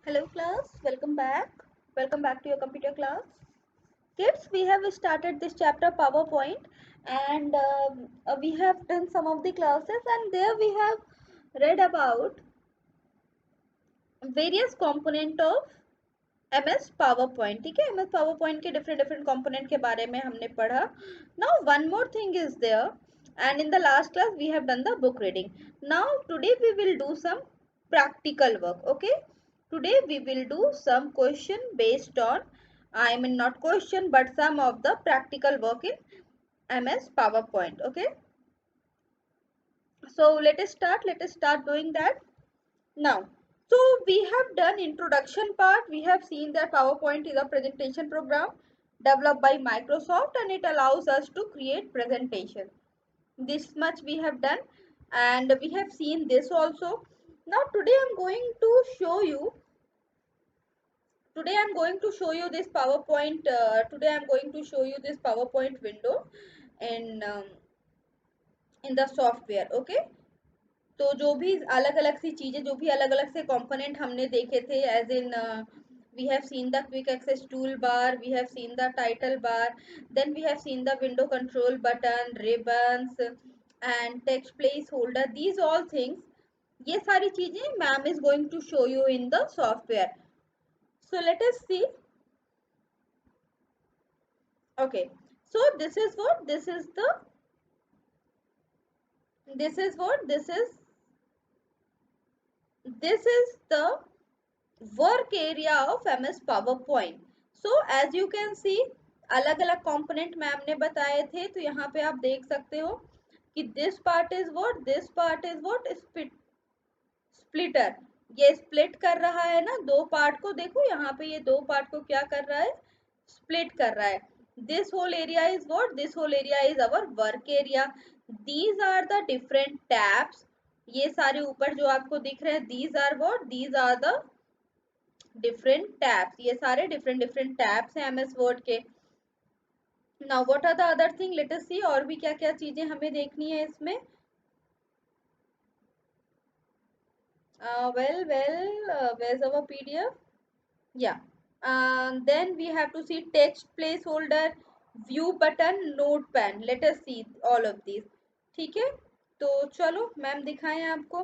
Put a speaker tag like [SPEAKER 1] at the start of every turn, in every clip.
[SPEAKER 1] Hello class, welcome back. Welcome back to your computer class. Kids, we have started this chapter PowerPoint and we have done some of the classes and there we have read about various component of MS PowerPoint. ठीक है, MS PowerPoint के different component के बारे में हमने पढ़ा. Now one more thing is there, and in the last class we have done the book reading. Now today we will do some practical work. Okay, today we will do some question based on, I mean not question but some of the practical work in MS PowerPoint. Okay, so let us start doing that now. So we have done introduction part. We have seen that PowerPoint is a presentation program developed by Microsoft and it allows us to create presentation. This much we have done and we have seen this also. Now today I'm going to show you this PowerPoint. Today I'm going to show you this PowerPoint window in the software. Okay. तो जो भी अलग अलग सी चीजें जो भी अलग अलग से कंपोनेंट हमने देखे थे as in we have seen the quick access toolbar, we have seen the title bar, then we have seen the window control button, ribbons and text placeholder. These all things, ये सारी चीजें ma'am is going to show you in the software. So let us see. Okay, so this is what this is the this is what this is the work area of MS PowerPoint. So as you can see, अलग अलग component ma'am ने बताए थे, तो यहाँ पे आप देख सकते हो कि this part is what splitter. ये split कर रहा है ना दो part को. देखो यहाँ पे ये दो part को क्या कर रहा है, split कर रहा है. This whole area is what? This whole area is our work area. These are the different tabs. ये सारे ऊपर जो आपको दिख रहे हैं, these are what? These are the different tabs. ये सारे different tabs हैं MS Word के. Now what are the other thing? Let us see और भी क्या क्या चीजें हमें देखनी है इसमें. Where's our PDF? Yeah. Then we have to see text placeholder, view button, notepad. Let us see all of these. ठीक है, तो चलो मैम दिखाएं आपको.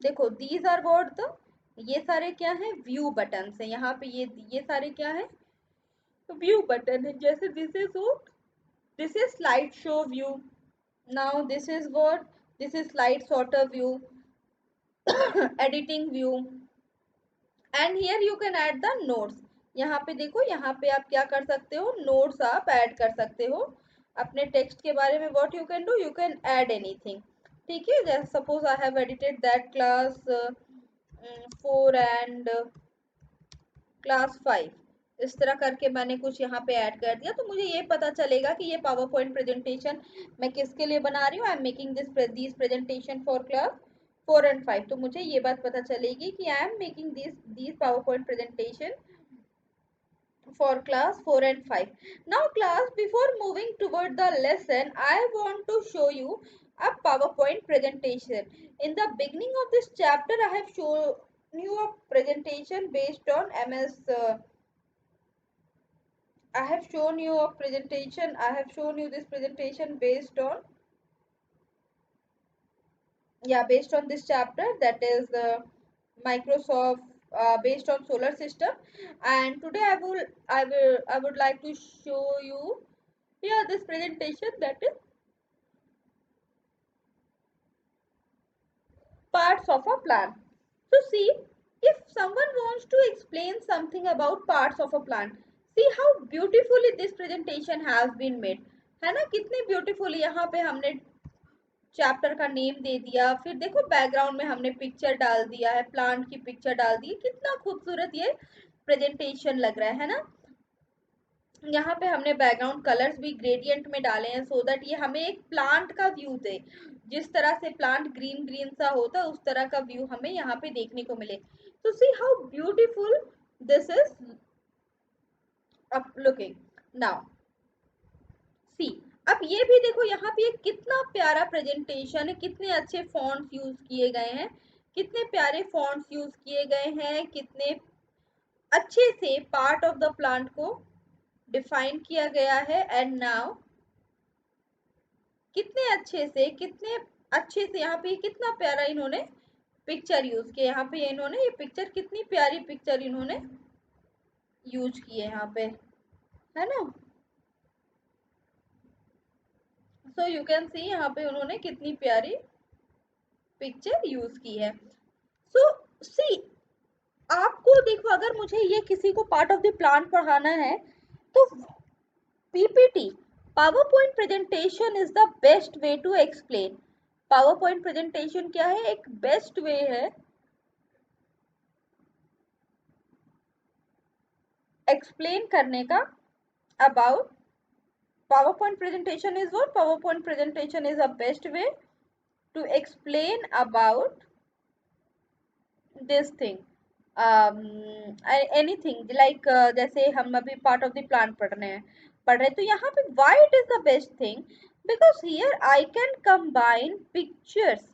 [SPEAKER 1] देखो these are what the, ये सारे क्या है, व्यू बटन है. यहाँ पे ये सारे क्या है, व्यू बटन है. जैसे this is slide show view. Now this is what, this is slide sorter view, editing view, and here you can add the notes. यहाँ पे देखो, यहाँ पे आप क्या कर सकते हो, नोट्स आप ऐड कर सकते हो अपने टेक्स्ट के बारे में. What you can do, you can add anything. ठीक है, जैसे suppose I have edited that class 4 and class 5. इस तरह करके मैंने कुछ यहाँ पे ऐड कर दिया, तो मुझे ये पता चलेगा कि ये पावर पॉइंट प्रेजेंटेशन मैं किसके लिए बना रही हूँ. I am making this presentation for class 4 and 5. तो मुझे ये बात पता चलेगी कि I am making this power point presentation for class 4 and 5. Now class, before moving toward the lesson, I want to show you a PowerPoint presentation. In the beginning of this chapter, I have shown you a presentation based on MS. I have shown you a presentation. I have shown you this presentation based on, yeah, based on this chapter, that is Microsoft, based on solar system. And today I would like to show you here this presentation, that is parts of a plan. So see, if someone wants to explain something about parts of a plant, see how beautifully this presentation has been made. है ना, कितनी beautifully यहाँ पे हमने chapter का name दे दिया. फिर देखो बैकग्राउंड में हमने पिक्चर डाल दिया है, प्लांट की पिक्चर डाल दी. कितना खूबसूरत ये प्रेजेंटेशन लग रहा है ना. यहाँ पे हमने बैकग्राउंड कलर्स भी ग्रेडियंट में डाले हैं, सो दैट ये हमें एक प्लांट का व्यू दे. जिस तरह से प्लांट ग्रीन ग्रीन सा होता है, उस तरह का व्यू हमें यहाँ पे देखने को मिले. तो see how beautiful this is looking. Now see, अब ये भी देखो, यहाँ पे कितना प्यारा प्रेजेंटेशन है, कितने अच्छे फॉन्ट्स यूज किए गए हैं, कितने प्यारे फॉन्ट्स यूज किए गए हैं, कितने अच्छे से पार्ट ऑफ द प्लांट को डिफाइन किया गया है। एंड नाउ कितने अच्छे से यहाँ पे कितना प्यारा इन्होंने पिक्चर यूज किया। यहाँ पे इन्होंने ये पिक्चर, कितनी प्यारी पिक्चर इन्होंने यूज की है यहाँ पे, है ना। सो यू कैन सी यहाँ पे उन्होंने कितनी प्यारी पिक्चर यूज की है। सो सी, आपको देखो, अगर मुझे ये किसी को पार्ट ऑफ द प्लान पढ़ाना है तो PPT, power point presentation is the best way to explain. Power point presentation क्या है, एक बेस्ट वे है एक्सप्लेन करने का about. PowerPoint presentation is what? PowerPoint presentation is a best way to explain about this thing. Anything like जैसे हम अभी part of the plan पढ़ रहे तो यहाँ पे why it is the best thing, because here I can combine pictures.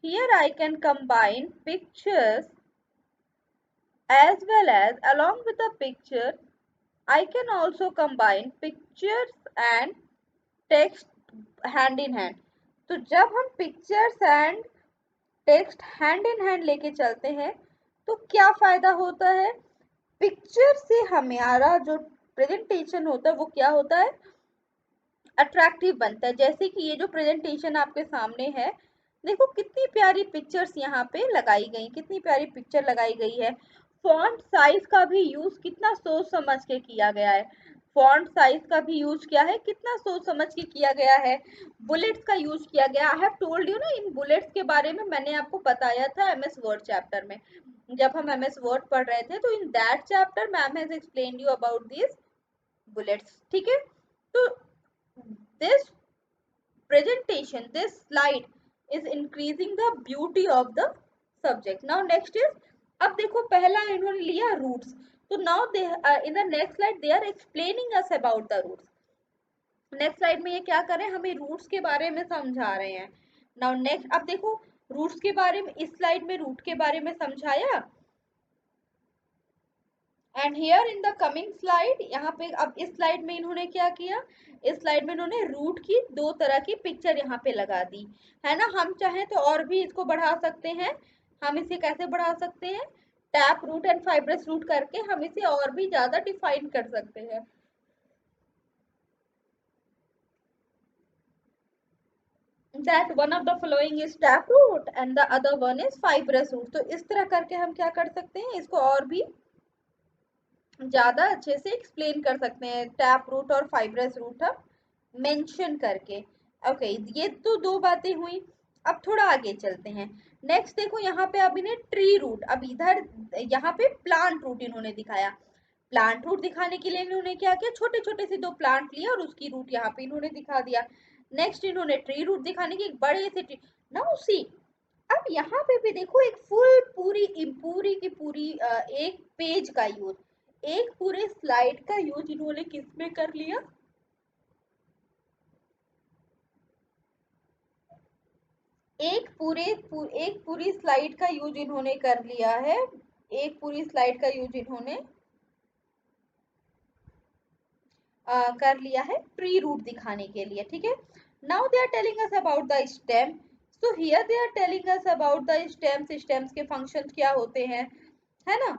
[SPEAKER 1] Here I can combine pictures as well as along with the picture I can also combine pictures and text hand in hand. तो जब हम pictures and text hand in hand लेके चलते हैं तो क्या फायदा होता है, पिक्चर से हमारा जो प्रेजेंटेशन होता है वो क्या होता है, अट्रैक्टिव बनता है। जैसे कि ये जो प्रेजेंटेशन आपके सामने है, देखो कितनी प्यारी पिक्चर्स यहाँ पे लगाई गई, कितनी प्यारी पिक्चर लगाई गई है। फॉन्ट साइज का भी यूज कितना सोच समझ के किया गया है, फॉन्ट साइज का भी यूज किया है, कितना सोच समझ के किया गया है। बुलेट्स का यूज किया गया। आई हैव टोल्ड यू ना, इन बुलेट्स के बारे में मैंने आपको बताया था एमएस वर्ड चैप्टर में, जब हम एमएस वर्ड पढ़ रहे थे तो in that chapter ma'am has explained you about this bullets, ठीक है। तो this presentation, this slide is increasing the beauty of the subject. Now next is, अब देखो पहला इन्होंने लिया roots, तो now they in the next slide they are explaining us about the roots. Next slide में ये क्या कर रहे हैं, हमें रूट्स के बारे में समझा रहे हैं। नाउ नेक्स्ट, अब देखो रूट्स के बारे में, इस स्लाइड में रूट के बारे में समझाया। And here in the coming slide, यहाँ पे अब इस स्लाइड में इन्होंने क्या किया, इस स्लाइड में इन्होंने रूट की दो तरह की पिक्चर यहाँ पे लगा दी, है ना। हम चाहें तो और भी इसको बढ़ा सकते हैं। हम इसे कैसे बढ़ा सकते हैं, tap root and fibrous root करके हम इसे और भी ज्यादा डिफाइन कर सकते हैं। That one of the following is tap root and the other one is fibrous root. तो इस तरह करके हम क्या कर सकते हैं, इसको और भी ज्यादा अच्छे से एक्सप्लेन कर सकते हैं, टैप रूट और फाइब्रस रूट हम मेंशन करके। ओके, ये तो दो बातें हुई। अब थोड़ा आगे चलते हैं। नेक्स्ट देखो यहाँ पे अब इन्हें ट्री रूट, अब इधर यहाँ पे प्लांट रूट इन्होंने दिखाया। प्लांट रूट दिखाने के लिए इन्होंने क्या किया, छोटे छोटे से दो प्लांट लिया और उसकी रूट यहाँ पे इन्होंने दिखा दिया। नेक्स्ट इन्होंने ट्री रूट दिखाने की एक बड़े से ट्री। नाउ सी, अब यहाँ पे भी देखो एक फुल पूरी पूरी की पूरी एक पेज का यूज, एक पूरे स्लाइड का यूज इन्होंने किसमें कर लिया, एक पूरी स्लाइड का यूज इन्होंने कर लिया है, एक पूरी स्लाइड का यूज इन्होंने कर लिया है ट्री रूट दिखाने के लिए, ठीक है। Now they are telling us about the stem. So here they are telling us about the stems, stems के फंक्शंस क्या होते हैं, है ना।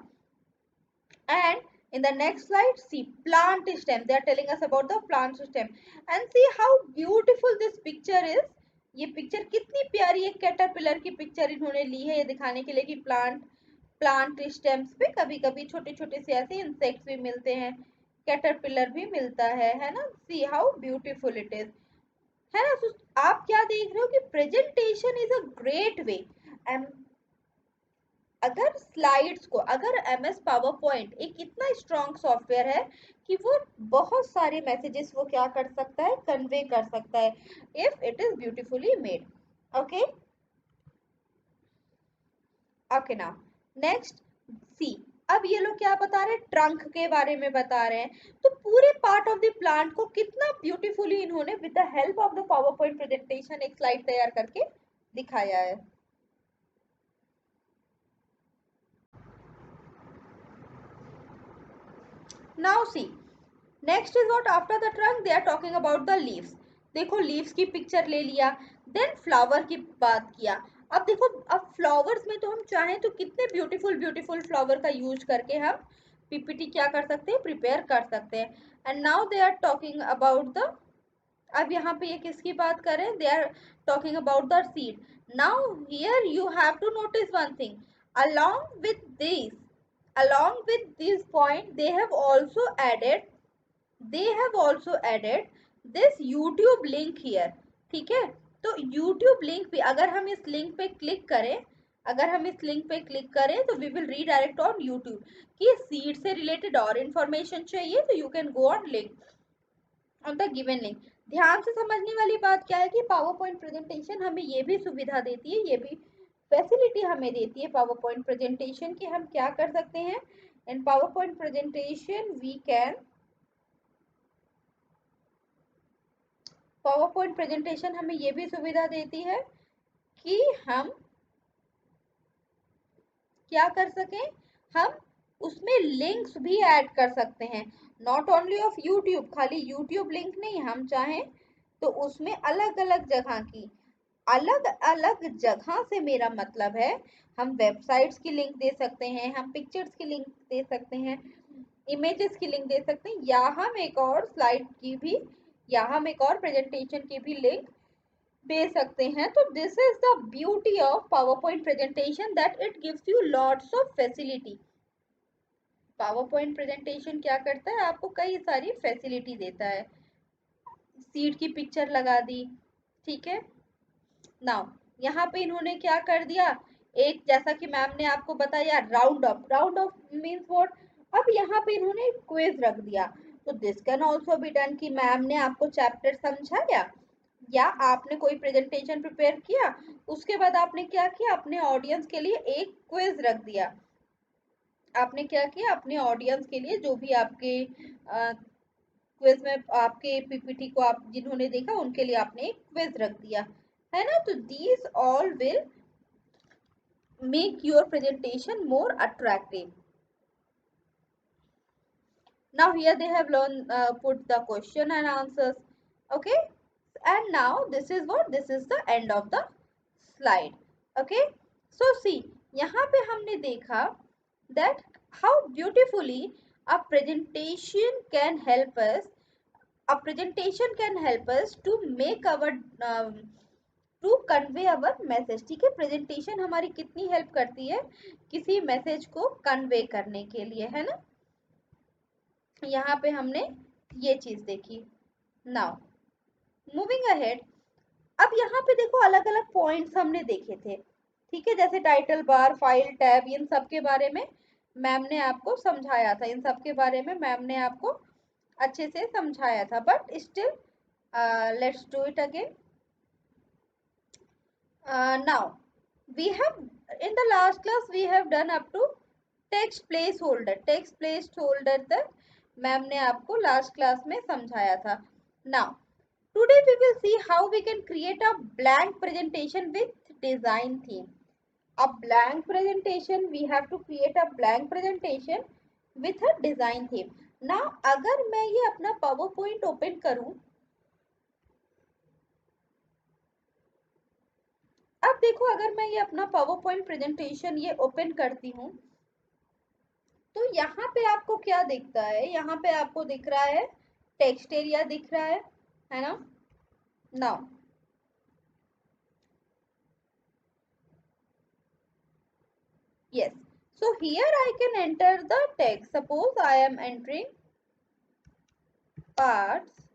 [SPEAKER 1] And in the next slide, see plant stem. They are telling us about the plant stem. And see how beautiful this picture is. ये picture कितनी प्यारी एक कैटरपिलर की पिक्चर इन्होंने ली है, ये दिखाने के लिए कि प्लांट स्टेम्स पे कभी कभी छोटे छोटे से ऐसे इंसेक्ट्स भी मिलते हैं, कैटरपिलर भी मिलता है ना। See how beautiful it is, है ना। तो आप क्या देख रहे हो कि presentation is a great way. अगर स्लाइड्स को, अगर एमएस पावर पॉइंट एक इतना स्ट्रॉन्ग सॉफ्टवेयर है कि वो बहुत सारे मैसेजेस वो क्या कर सकता है, कन्वे कर सकता है, if it is beautifully made. Okay okay, now next see, अब ये लोग क्या बता रहे हैं, ट्रंक के बारे में बता रहे हैं। तो पूरे पार्ट ऑफ द प्लांट को कितना ब्यूटीफुली इन्होंने with the help of the power point presentation एक स्लाइड तैयार करके दिखाया है। Now see next is what after the trunk they are talking about the leaves. देखो लीव्स की पिक्चर ले लिया, देन फ्लावर की बात किया। अब देखो अब फ्लावर्स में तो हम चाहें तो कितने ब्यूटीफुल ब्यूटीफुल फ्लावर का यूज करके हम पीपीटी क्या कर सकते हैं, प्रिपेयर कर सकते हैं। And now they are talking about the, अब यहाँ पे ये किसकी बात कर रहे हैं, they are talking about the seed. Now here you have to notice one thing, along with this along with this point they have also added this YouTube link here। ठीक है, तो YouTube लिंक भी अगर हम इस link पे click करें, तो we will redirect on YouTube। कि सीड से रिलेटेड और इंफॉर्मेशन चाहिए तो you can go on link on the given link. ध्यान से समझने वाली बात क्या है कि पावर पॉइंट प्रेजेंटेशन हमें ये भी सुविधा देती है, ये भी फैसिलिटी हमें देती है पावर पॉइंट प्रेजेंटेशन की। हम क्या कर सकते हैं in power point presentation, we can, power point presentation हमें ये भी सुविधा देती है कि हम क्या कर सकें, हम उसमें लिंक्स भी ऐड कर सकते हैं। नॉट ओनली ऑफ यूट्यूब, खाली यूट्यूब लिंक नहीं, हम चाहें तो उसमें अलग अलग जगह की, अलग अलग जगह से मेरा मतलब है हम वेबसाइट्स की लिंक दे सकते हैं, हम पिक्चर्स की लिंक दे सकते हैं, इमेजेस की लिंक दे सकते हैं, या हम एक और स्लाइड की भी, या हम एक और प्रेजेंटेशन की भी लिंक दे सकते हैं। तो this is the beauty of power point presentation that it gives you lots of facility. Power point presentation क्या करता है, आपको कई सारी फैसिलिटी देता है। सीट की पिक्चर लगा दी, ठीक है। नाउ यहाँ पे इन्होंने क्या कर दिया, एक जैसा कि मैम ने आपको बताया राउंड अप मीन्स व्हाट। अब यहाँ पे इन्होंने क्विज रख दिया, तो this can also be done कि मैम ने आपको चैप्टर समझाया या आपने कोई प्रेजेंटेशन प्रिपेयर किया, उसके बाद आपने क्या किया, अपने ऑडियंस के लिए एक क्विज रख दिया। आपने क्या किया, अपने ऑडियंस के लिए जो भी आपके क्विज में आपके पीपीटी को आप जिन्होंने देखा उनके लिए आपने एक क्विज रख दिया, है ना। तो these all will make your presentation more attractive. Now here they have learned put the question and answers, okay, and now this is what, this is the end of the slide, okay। So see यहाँ पे हमने देखा that how beautifully a presentation can help us, to make our to convey our message. ठीक है, presentation हमारी कितनी help करती है किसी मैसेज को कन्वे करने के लिए, है ना। यहाँ पे हमने ये चीज देखी। नाउ मूविंग अहेड, अब यहाँ पे देखो अलग अलग पॉइंट्स हमने देखे थे, ठीक है, जैसे टाइटल बार, फाइल टैब, इन सब के बारे में मैम ने आपको समझाया था, इन सब के बारे में मैम ने आपको अच्छे से समझाया था। But still let's do it again. Now we have, in the last class we have done up to text placeholder तक मैम ने आपको लास्ट क्लास में समझाया था। Now today we will see how we can create a blank presentation with design theme। A blank presentation, we have to create a blank presentation with a design theme। Now अगर मैं ये अपना power point open करूं, अब देखो अगर मैं ये अपना पावर पॉइंट प्रेजेंटेशन ये ओपन करती हूँ, तो यहाँ पे आपको क्या दिखता है, यहाँ पे आपको दिख रहा है टेक्स्ट एरिया दिख रहा है ना। Now yes, so here I can enter the text। suppose I am entering parts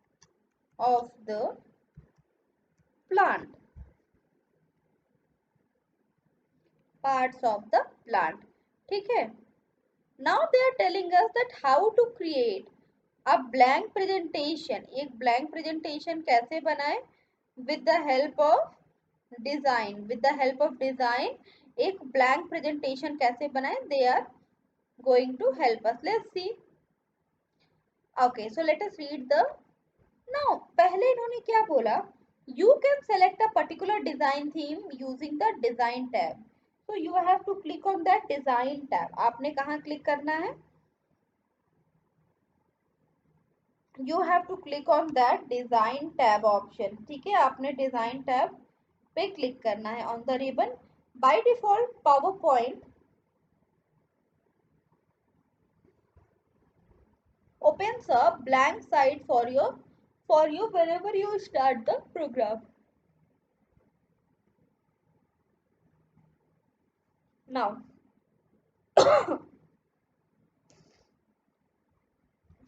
[SPEAKER 1] of the plant, ठीक है। now they are telling us that how to create a blank presentation। एक blank presentation कैसे बनाए, with the help of design, एक blank presentation कैसे बनाए, they are going to help us। let's see, okay, so let us read the, now पहले इन्होंने क्या बोला, you can select a particular design theme using the design tab। so you have to click on that design tab। आपने कहाँ click करना है, you have to click on that design tab option. ठीक है, आपने design tab पे click करना है on the ribbon. By default PowerPoint opens a blank site for you whenever you start the program. Now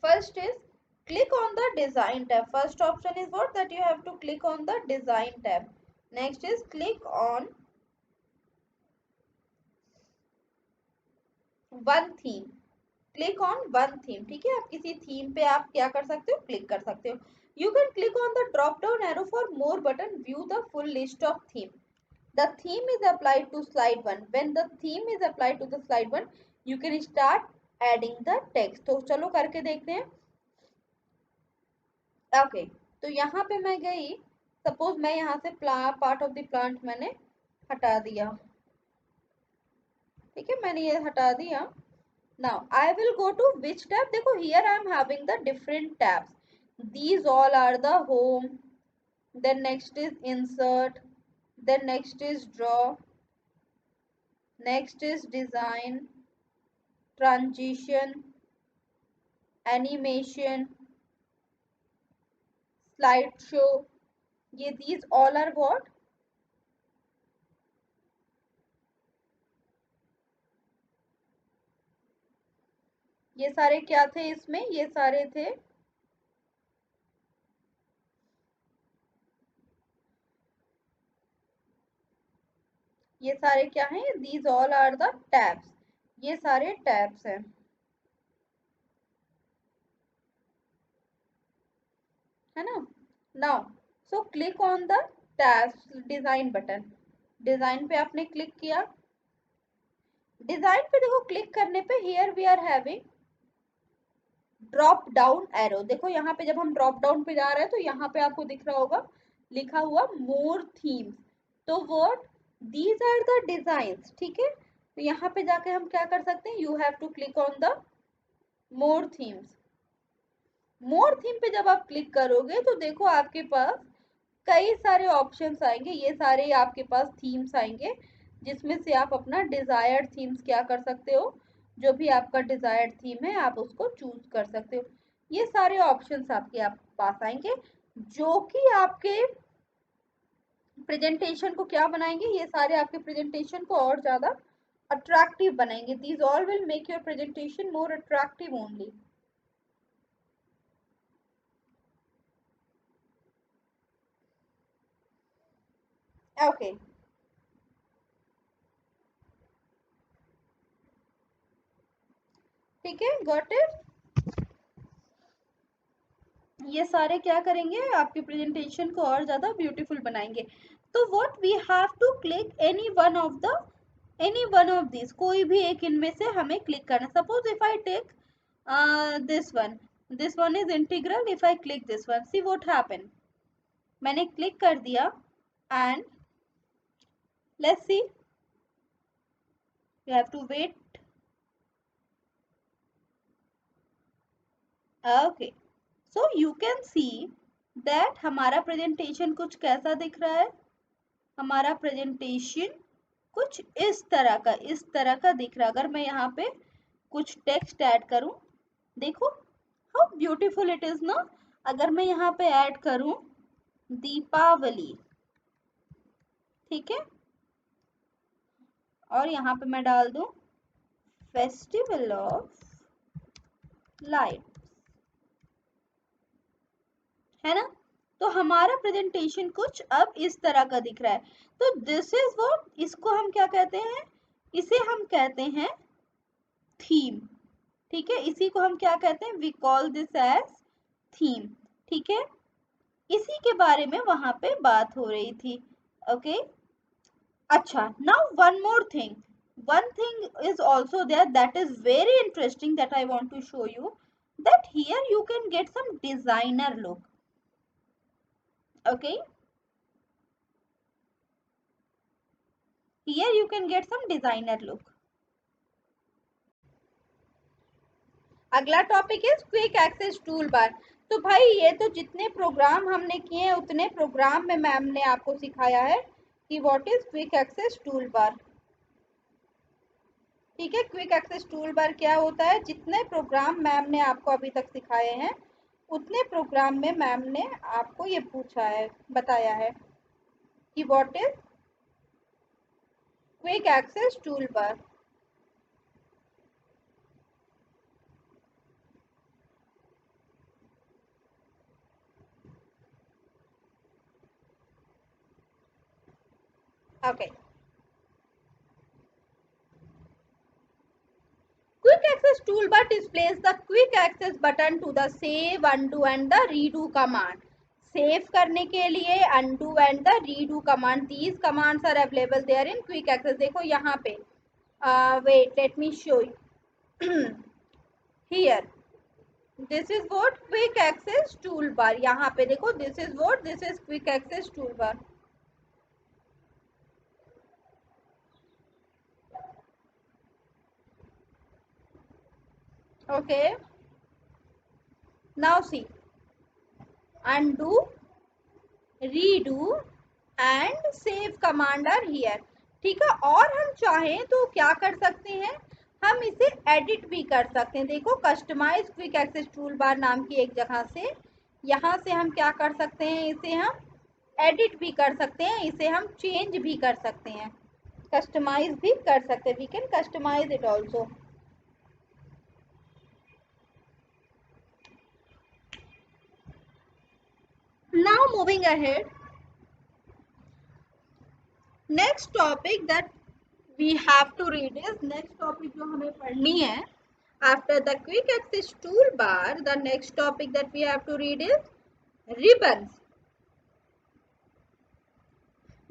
[SPEAKER 1] first is click on the design tab. First option is what, that you have to click on the design tab. Next is click on one theme. Click on one theme. ठीक है, आप किसी theme पे आप क्या कर सकते हो, क्लिक कर सकते हो. You can click on the drop down arrow for more button. View the full list of theme. The theme is applied to slide 1. When the theme is applied to the slide 1, you can start adding the text. तो चलो करके देखते हैं. Okay, तो यहाँ पे मैं गई. सपोज मैं यहाँ से पार्ट ऑफ द प्लांट मैंने हटा दिया. ठीक है, मैंने ये हटा दिया. Now I will go to which tab. देखो here I am having the different tabs. These all are the home. Then next is insert. Then next is draw. Next is design, transition, animation, slideshow. ये these all are what? ये सारे क्या थे इसमें, ये सारे थे ये सारे क्या हैं, these all are the tabs. ये सारे tabs हैं, है ना. Now so click on the tabs design button. Design पे आपने क्लिक किया. डिजाइन पे देखो क्लिक करने पे here we are having drop down arrow. देखो यहाँ पे जब हम ड्रॉप डाउन पे जा रहे हैं तो यहाँ पे आपको दिख रहा होगा लिखा हुआ मोर थीम्स. तो what, these are the designs. ठीक है, तो यहाँ पे जाके हम क्या कर सकते हैं, you have to click on the more themes. More theme पे जब आप क्लिक करोगे तो देखो आपके पास कई सारे ऑप्शंस आएंगे. ये सारे आपके पास थीम्स आएंगे जिसमें से आप अपना डिजायर्ड थीम्स क्या कर सकते हो, जो भी आपका डिजायर्ड थीम है आप उसको चूज कर सकते हो. ये सारे ऑप्शंस आपके आप पास आएंगे जो कि आपके प्रेजेंटेशन को क्या बनाएंगे, ये सारे आपके प्रेजेंटेशन को और ज्यादा अट्रैक्टिव बनाएंगे. These all will make your presentation more attractive only. Okay, ठीक है, गॉट इट. ये सारे क्या करेंगे, आपकी प्रेजेंटेशन को और ज्यादा ब्यूटीफुल बनाएंगे. तो what we have to click any one of this. कोई भी एक इनमें से हमें क्लिक करना. Suppose if I take this one is integral. If I click this one, see what happen. मैंने क्लिक कर दिया and let's see, you have to wait. Okay, so you can see that हमारा presentation कुछ कैसा दिख रहा है. हमारा प्रेजेंटेशन कुछ इस तरह का दिख रहा है. अगर मैं यहाँ पे कुछ टेक्स्ट ऐड करूं, देखो हाउ ब्यूटीफुल इट इज ना. अगर मैं यहाँ पे ऐड करूं दीपावली, ठीक है, और यहाँ पे मैं डाल दूं फेस्टिवल ऑफ लाइट, है ना. तो हमारा प्रेजेंटेशन कुछ अब इस तरह का दिख रहा है. तो दिस इज व्हाट, इसको हम क्या कहते हैं, इसे हम कहते हैं थीम. ठीक है, इसी को हम क्या कहते हैं, we call this as theme. ठीक है, इसी के बारे में वहां पे बात हो रही थी. ओके, अच्छा, now one thing is also there that is very interesting that I want to show you, that here you can get some designer look. Okay, here you can get some designer look. अगला topic है quick access tool बार. तो भाई ये तो जितने programme हमने किए हैं उतने प्रोग्राम में मैम ने आपको सिखाया है कि what is quick access tool bar. ठीक है, क्विक एक्सेस टूल बार क्या होता है, जितने प्रोग्राम मैम ने आपको अभी तक सिखाए हैं उतने प्रोग्राम में मैम ने आपको ये पूछा है, बताया है कि what is quick access tool bar. Okay, quick access toolbar displays the quick access button to the save, undo and the redo command. Save करने के लिए undo and the redo command, these commands are available there in quick access। देखो यहाँ पे wait let me show you here, this is what quick access toolbar, यहाँ पे देखो this is what, this is quick access toolbar। okay, now see, undo, redo and save command are here. ठीक है, और हम चाहें तो क्या कर सकते हैं, हम इसे एडिट भी कर सकते हैं। देखो customize quick access tool bar नाम की एक जगह से, यहाँ से हम क्या कर सकते हैं, इसे हम एडिट भी कर सकते हैं, इसे हम चेंज भी कर सकते हैं, कस्टमाइज भी कर सकते हैं, we can customize it also. Now moving ahead, next topic that we have to read is, next topic जो हमें पढ़नी है after the quick access tool bar, the next topic that we have to read is ribbons.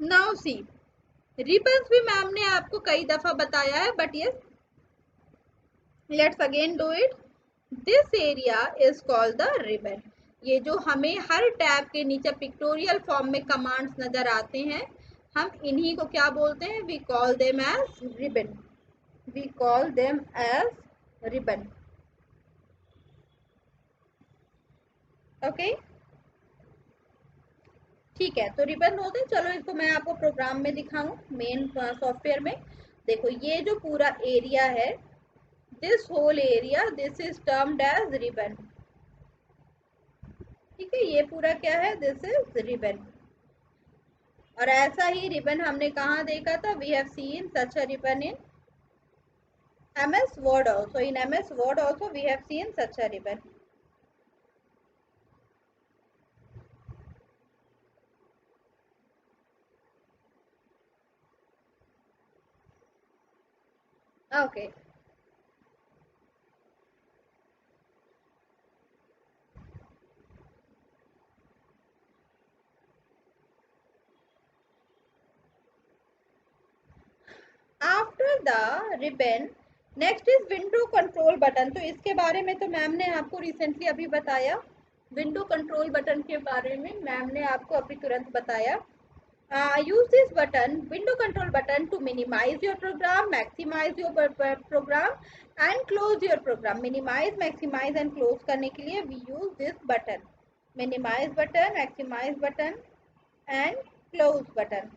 [SPEAKER 1] Now see, ribbons भी ma'am ने आपको कई दफा बताया है, but yes let's again do it. This area is called the ribbon. ये जो हमें हर टैब के नीचे पिक्टोरियल फॉर्म में कमांड्स नजर आते हैं, हम इन्हीं को क्या बोलते हैं, we call them as ribbon, we call them as ribbon. Okay, ठीक है, तो रिबन बोलते हैं। चलो इसको मैं आपको प्रोग्राम में दिखाऊं, मेन सॉफ्टवेयर में। देखो ये जो पूरा एरिया है, this whole area, this is termed as ribbon. ठीक है, ये पूरा क्या है, दिस इज रिबन। और ऐसा ही रिबन हमने कहाँ देखा था, we have seen such a ribbon in MS Word also, in MS Word also we have seen such a ribbon। okay, after the ribbon next is window control button. तो इसके बारे में तो मैम ने आपको रिसेंटली अभी बताया, window control button के बारे में मैम ने आपको अभी तुरंत बताया। use this button, window control button, to minimize your program, maximize your program and close your program। minimize, maximize and close करने के लिए we use this button, minimize button, maximize button and close button।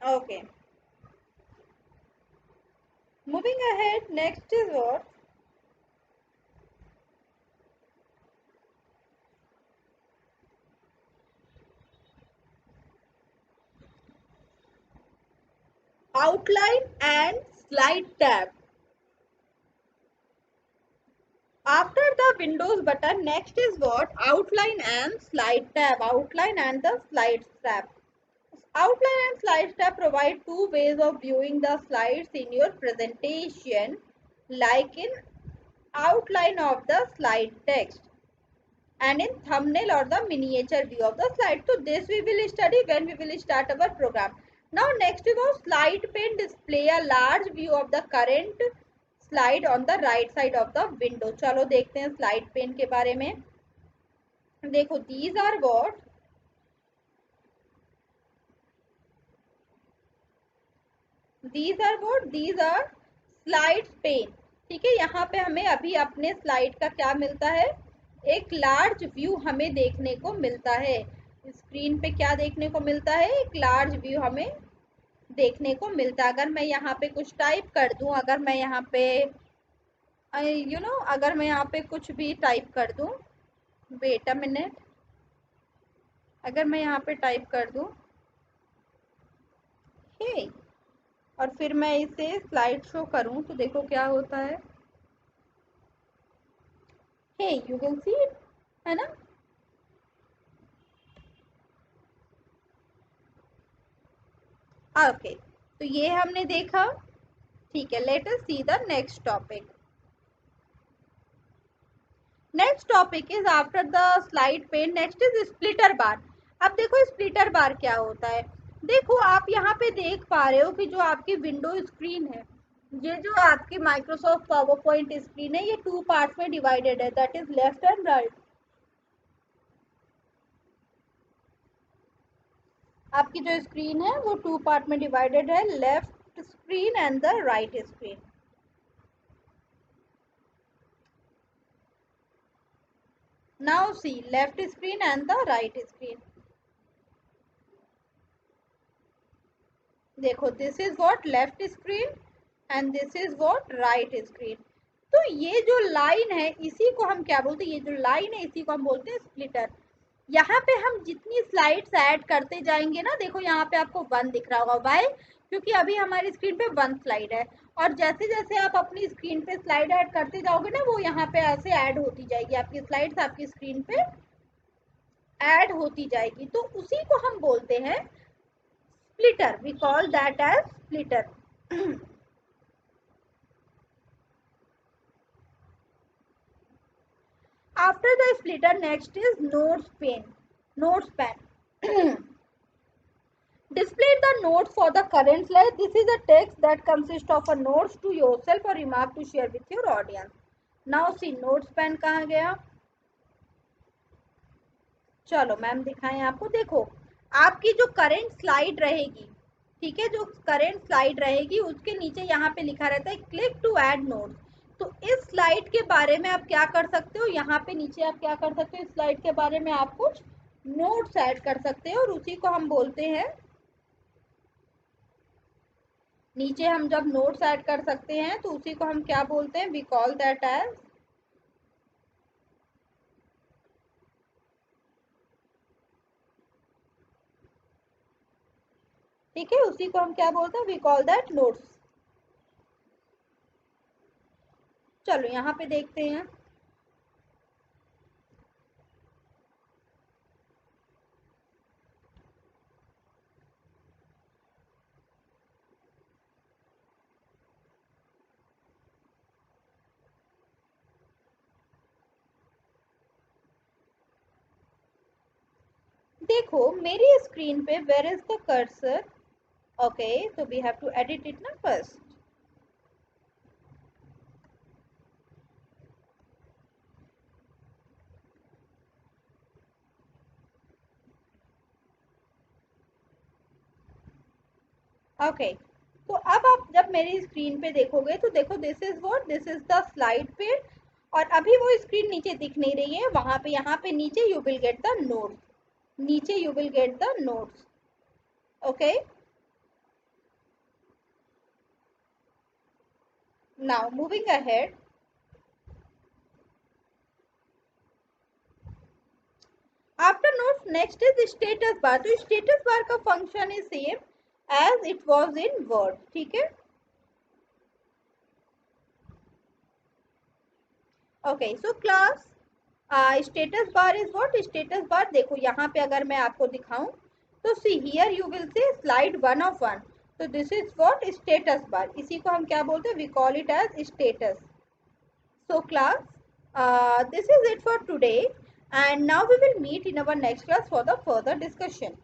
[SPEAKER 1] okay, moving ahead, next is what, outline and slide tab। after the Windows button, next is what, outline and slide tab, outline and the slides tab। Outline and slides tab provide two ways of viewing the slides in your presentation, like in outline of the slide text and in thumbnail or the miniature view of the slide। So this we will study when we will start our program। Now next is our slide pane display a large view of the current slide on the right side of the window। चलो देखते हैं slide pane के बारे में। देखो these are what, these are what, these are slides pane। ठीक है, यहाँ पे हमें अभी अपने स्लाइड का क्या मिलता है, एक लार्ज व्यू हमें देखने को मिलता है। स्क्रीन पे क्या देखने को मिलता है, एक लार्ज व्यू हमें देखने को मिलता है। अगर मैं यहाँ पे कुछ टाइप कर दूं, अगर मैं यहाँ पे अगर मैं यहाँ पे कुछ भी टाइप कर दूं, वेट अ मिनट, अगर मैं यहाँ पे टाइप कर दूं हे, और फिर मैं इसे स्लाइड शो करूं तो देखो क्या होता है, hey you can see it, है ना। ओके, तो ये हमने देखा। ठीक है, let us see the next topic. Next topic is after the slide pane, next is splitter bar. अब देखो स्प्लिटर बार क्या होता है। देखो आप यहाँ पे देख पा रहे हो कि जो आपकी विंडो स्क्रीन है, ये जो आपकी माइक्रोसॉफ्ट पावर पॉइंट स्क्रीन है, ये टू पार्ट्स में डिवाइडेड है, that is left and right. आपकी जो स्क्रीन है वो टू पार्ट में डिवाइडेड है, left screen and the right screen. Now see left screen and the right screen. देखो this is what left screen and this is what right screen. तो ये जो लाइन है इसी को हम क्या बोलते हैं, ये जो लाइन है इसी को हम बोलते हैं स्प्लिटर। यहाँ पे हम जितनी स्लाइड्स ऐड करते जाएंगे ना, देखो यहाँ पे आपको 1 दिख रहा होगा, वाई, क्योंकि अभी हमारी स्क्रीन पे 1 स्लाइड है, और जैसे जैसे आप अपनी स्क्रीन पे स्लाइड ऐड करते जाओगे ना, वो यहाँ पे ऐसे ऐड होती जाएगी, आपकी स्लाइड्स आपकी स्क्रीन पे ऐड होती जाएगी, तो उसी को हम बोलते हैं splitter, we call that as splitter. After the splitter, next is notes pane. Notes pane. Display the notes for the current slide. This is a text that consists of a notes to yourself or remark to share with your audience. Now see notes pane कहाँ गया, चलो ma'am दिखाएं आपको। देखो आपकी जो current slide रहेगी, ठीक है, जो करंट स्लाइड रहेगी उसके नीचे यहाँ पे लिखा रहता है क्लिक टू ऐड नोट्स। तो इस स्लाइड के बारे में आप क्या कर सकते हो, यहाँ पे नीचे आप क्या कर सकते हो, इस स्लाइड के बारे में आप कुछ नोट्स ऐड कर सकते हो, और उसी को हम बोलते हैं, नीचे हम जब नोट्स ऐड कर सकते हैं तो उसी को हम क्या बोलते हैं, वी कॉल दैट एज, ठीक है, उसी को हम क्या बोलते हैं, वी कॉल दैट नोट्स। चलो यहाँ पे देखते हैं। देखो मेरी स्क्रीन पे where is the cursor, okay, so we have to edit it now first। Okay, तो अब आप जब मेरी स्क्रीन पे देखोगे तो देखो this is what, this is the slide पे, और अभी वो स्क्रीन नीचे दिख नहीं रही है, वहां पे यहाँ पे नीचे you will get the notes, नीचे you will get the notes. Okay, now moving ahead, after notes next is status bar. तो स्टेटस बार का function is same as it was in word, ठीक है। Okay so class, status bar is what, status bar देखो यहाँ पे अगर मैं आपको दिखाऊं तो see here you will say slide 1 of 1, तो दिस इज व्हाट स्टेटस बार, इसी को हम क्या बोलते हैं, we call it as status. So class, this is it for today, and now we will meet in our next class for the further discussion.